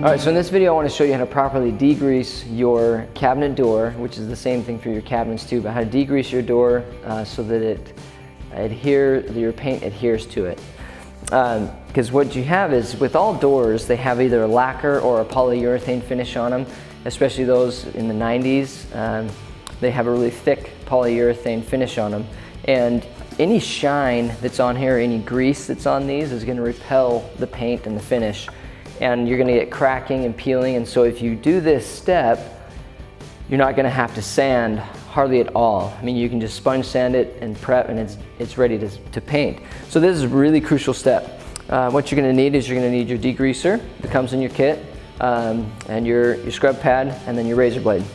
Alright, so in this video I want to show you how to properly degrease your cabinet door, which is the same thing for your cabinets too, but how to degrease your door so that your paint adheres to it. Because what you have is, with all doors, they have either a lacquer or a polyurethane finish on them, especially those in the 90s. They have a really thick polyurethane finish on them. And any shine that's on here, any grease that's on these is going to repel the paint and the finish. And you're going to get cracking and peeling, and so if you do this step, you're not going to have to sand hardly at all. I mean, you can just sponge sand it and prep, and it's ready to paint. So this is a really crucial step. What you're going to need is you're going to need your degreaser that comes in your kit, and your scrub pad, and then your razor blade.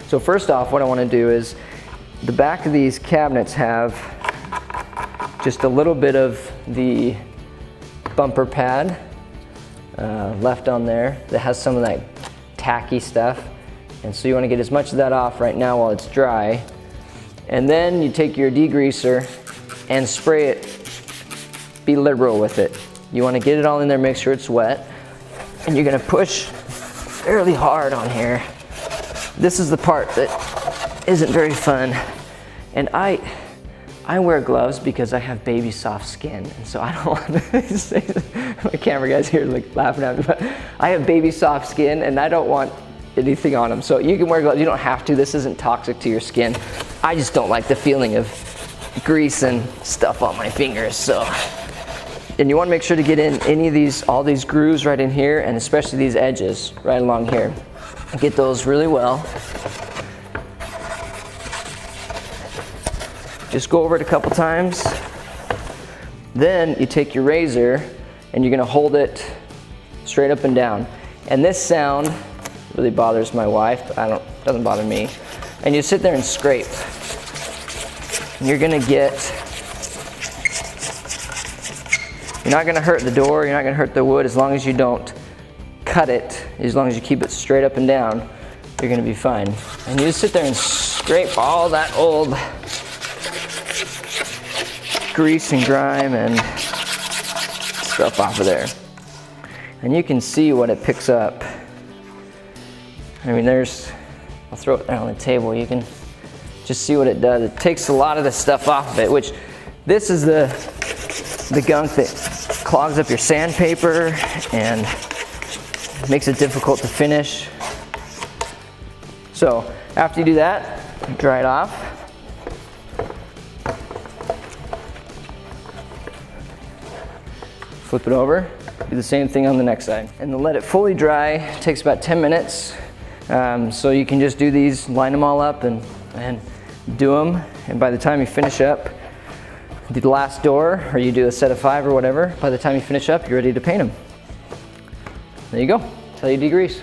So first off, what I want to do is, the back of these cabinets have just a little bit of the bumper pad left on there that has some of that tacky stuff, and so you want to get as much of that off right now while it's dry. And then you take your degreaser and spray it. Be liberal with it. You want to get it all in there, make sure it's wet, and you're going to push fairly hard on here. This is the part that isn't very fun, and I wear gloves because I have baby soft skin, and so I don't want to say, my camera guys here like laughing at me, but I have baby soft skin and I don't want anything on them. So you can wear gloves, you don't have to, this isn't toxic to your skin. I just don't like the feeling of grease and stuff on my fingers. So, and you want to make sure to get in any of these, all these grooves right in here, and especially these edges right along here. Get those really well. Just go over it a couple times. Then you take your razor and you're gonna hold it straight up and down. And this sound really bothers my wife, but doesn't bother me. And you sit there and scrape. And you're not gonna hurt the door, you're not gonna hurt the wood, as long as you don't cut it, as long as you keep it straight up and down, you're gonna be fine. And you just sit there and scrape all that old grease and grime and stuff off of there. And you can see what it picks up. I mean, I'll throw it there on the table, you can just see what it does. It takes a lot of the stuff off of it, which this is the gunk that clogs up your sandpaper and makes it difficult to finish. So after you do that, dry it off. Flip it over, do the same thing on the next side. And then let it fully dry. It takes about 10 minutes. So you can just do these, line them all up and do them. And by the time you finish up the last door, or you do a set of 5 or whatever, by the time you finish up, you're ready to paint them. There you go, that's how you degrease.